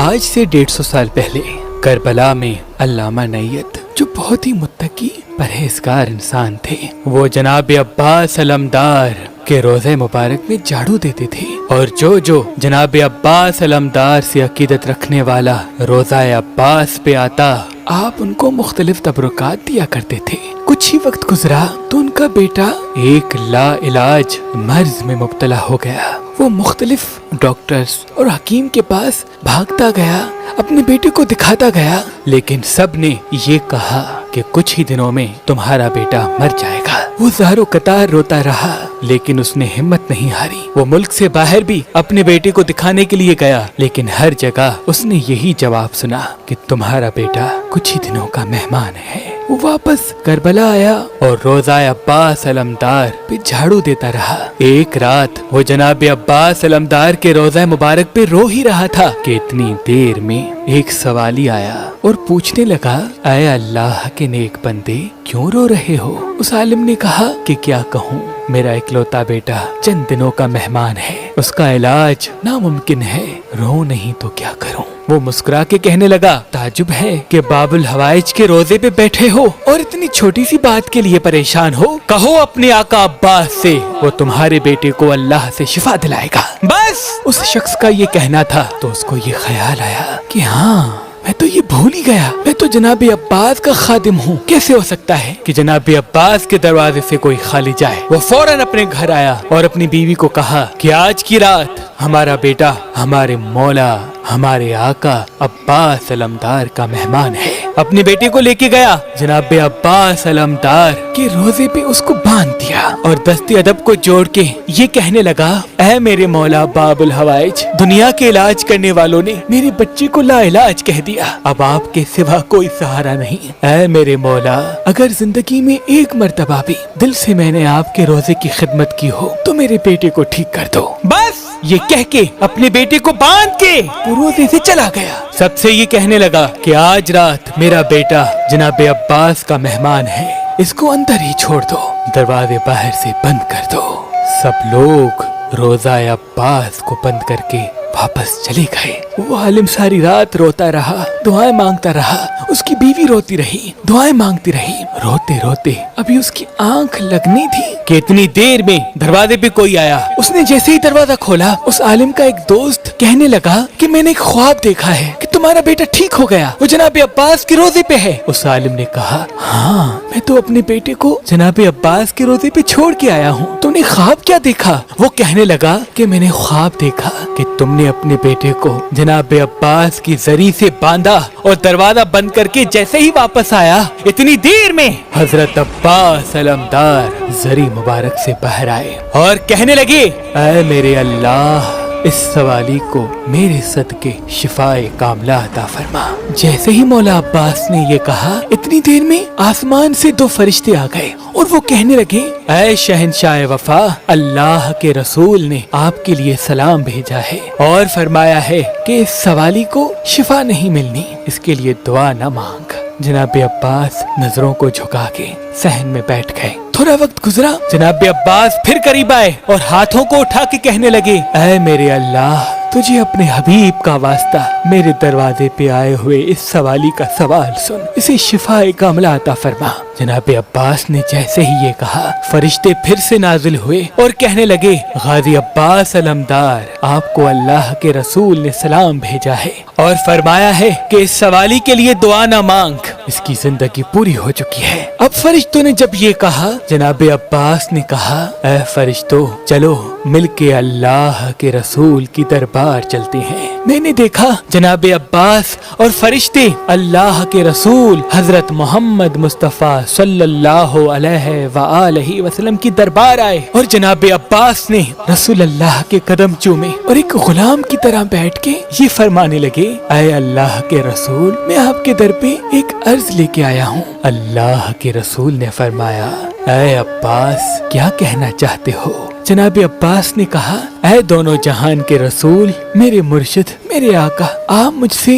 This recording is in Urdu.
آج سے 150 سال پہلے کربلا میں علامہ نیت جو بہت ہی متقی پرہیزگار انسان تھے، وہ جناب عباس علمدار کے روزے مبارک میں جھاڑو دیتے تھے، اور جو جناب عباس علمدار سے عقیدت رکھنے والا روزہ عباس پہ آتا، آپ ان کو مختلف تبرکات دیا کرتے تھے۔ کچھ ہی وقت گزرا تو ان کا بیٹا ایک لا علاج مرض میں مبتلا ہو گیا۔ وہ مختلف ڈاکٹرز اور حکیم کے پاس بھاگتا گیا، اپنے بیٹے کو دکھاتا گیا، لیکن سب نے یہ کہا کہ کچھ ہی دنوں میں تمہارا بیٹا مر جائے گا۔ وہ زار و قطار روتا رہا، لیکن اس نے ہمت نہیں ہاری۔ وہ ملک سے باہر بھی اپنے بیٹے کو دکھانے کے لیے گیا، لیکن ہر جگہ اس نے یہی جواب سنا کہ تمہارا بیٹا کچھ ہی دنوں کا مہمان ہے۔ وہ واپس کربلا آیا اور روزہ عباس علمدار پہ جھاڑو دیتا رہا۔ ایک رات وہ جناب عباس علمدار کے روزہ مبارک پہ رو ہی رہا تھا کہ اتنی دیر میں ایک سوالی آیا اور پوچھنے لگا، اے اللہ کے نیک بندے، کیوں رو رہے ہو؟ اس عالم نے کہا کہ کیا کہوں، میرا اکلوتا بیٹا چند دنوں کا مہمان ہے، اس کا علاج ناممکن ہے، رو نہیں تو کیا کروں؟ وہ مسکرا کے کہنے لگا، تعجب ہے کہ باب الحوائج کے روزے پہ بیٹھے ہو اور اتنی چھوٹی سی بات کے لیے پریشان ہو۔ کہو اپنے آقا عباس سے، وہ تمہارے بیٹے کو اللہ سے شفا دلائے گا۔ بس اس شخص کا یہ کہنا تھا تو اس کو یہ خیال آیا کہ ہاں، میں تو یہ بھول ہی گیا، میں تو جناب عباس کا خادم ہوں، کیسے ہو سکتا ہے کہ جناب عباس کے دروازے سے کوئی خالی جائے؟ وہ فوراً اپنے گھر آیا اور اپنی بیوی کو کہا کہ آج کی رات ہمارا بیٹا ہمارے مولا، ہمارے آقا عباس علمدار کا مہمان ہے۔ اپنے بیٹے کو لے کے گیا، جناب عباس علمدار کے روزے پہ اس کو باندھ دیا اور دست ادب کو جوڑ کے یہ کہنے لگا، اے میرے مولا باب الحوائج، دنیا کے علاج کرنے والوں نے میرے بچے کو لا علاج کہہ دیا، اب آپ کے سوا کوئی سہارا نہیں۔ اے میرے مولا، اگر زندگی میں ایک مرتبہ بھی دل سے میں نے آپ کے روزے کی خدمت کی ہو تو میرے بیٹے کو ٹھیک کر دو۔ بس یہ کہہ کے اپنے بیٹے کو باندھ کے وہ روزے سے چلا گیا۔ سب سے یہ کہنے لگا کہ آج رات میرا بیٹا جناب عباس کا مہمان ہے، اس کو اندر ہی چھوڑ دو، دروازے باہر سے بند کر دو۔ سب لوگ روزہ عباس کو بند کر کے واپس چلے گئے۔ وہ عالم ساری رات روتا رہا، دعائیں مانگتا رہا، اس کی بیوی روتی رہی، دعائیں مانگتی رہی۔ روتے روتے ابھی اس کی آنکھ لگنی تھی کہ اتنی دیر میں دروازے پہ کوئی آیا۔ اس نے جیسے ہی دروازہ کھولا، اس عالم کا ایک دوست کہنے لگا کہ میں نے ایک خواب دیکھا ہے کہ تمہارا بیٹا ٹھیک ہو گیا، وہ جناب عباس کے روزے پہ ہے۔ اس عالم نے کہا، ہاں، میں تو اپنے بیٹے کو جناب عباس کے روزے پہ چھوڑ کے آیا ہوں، تم نے خواب کیا دیکھا؟ وہ کہنے لگا کہ میں نے خواب دیکھا کہ تم نے اپنے بیٹے کو جناب عباس کی زری سے باندھا اور دروازہ بند کر کے جیسے ہی واپس آیا، اتنی دیر میں حضرت عباس علمدار زری مبارک سے باہر آئے اور کہنے لگے، اے میرے اللہ، اس سوالی کو میرے صدقے شفائے کاملہ عطا فرما۔ جیسے ہی مولا عباس نے یہ کہا، اتنی دیر میں آسمان سے 2 فرشتے آ گئے اور وہ کہنے لگے، اے شہنشاہ وفا، اللہ کے رسول نے آپ کے لیے سلام بھیجا ہے اور فرمایا ہے کہ اس سوالی کو شفا نہیں ملنی، اس کے لیے دعا نہ مانگ۔ جناب عباس نظروں کو جھکا کے صحن میں بیٹھ گئے۔ تھوڑا وقت گزرا، جناب عباس پھر قریب آئے اور ہاتھوں کو اٹھا کے کہنے لگے، اے میرے اللہ، تجھے اپنے حبیب کا واسطہ میرے دروازے پہ آئے ہوئے اس سوالی کا سوال سن، اسے شفا کاملہ عطا فرما۔ جناب عباس نے جیسے ہی یہ کہا، فرشتے پھر سے نازل ہوئے اور کہنے لگے، غازی عباس علمدار، آپ کو اللہ کے رسول نے سلام بھیجا ہے اور فرمایا ہے کہ اس سوالی کے لیے دعا نہ مانگ، اس کی زندگی پوری ہو چکی ہے۔ اب فرشتوں نے جب یہ کہا، جناب عباس نے کہا، اے فرشتوں، چلو مل کے اللہ کے رسول کی دربار چلتے ہیں۔ میں نے دیکھا جناب عباس اور فرشتے اللہ کے رسول حضرت محمد مصطفیٰ صلی اللہ علیہ وآلہ وسلم کی دربار آئے اور جناب عباس نے رسول اللہ کے قدم چومے اور ایک غلام کی طرح بیٹھ کے یہ فرمانے لگے، اے اللہ کے رسول، میں آپ کے در پہ ایک عرض لے کے آیا ہوں۔ اللہ کے رسول نے فرمایا، اے عباس، کیا کہنا چاہتے ہو؟ جناب عباس نے کہا، اے دونوں جہان کے رسول، میرے مرشد، میرے آقا، آپ مجھ سے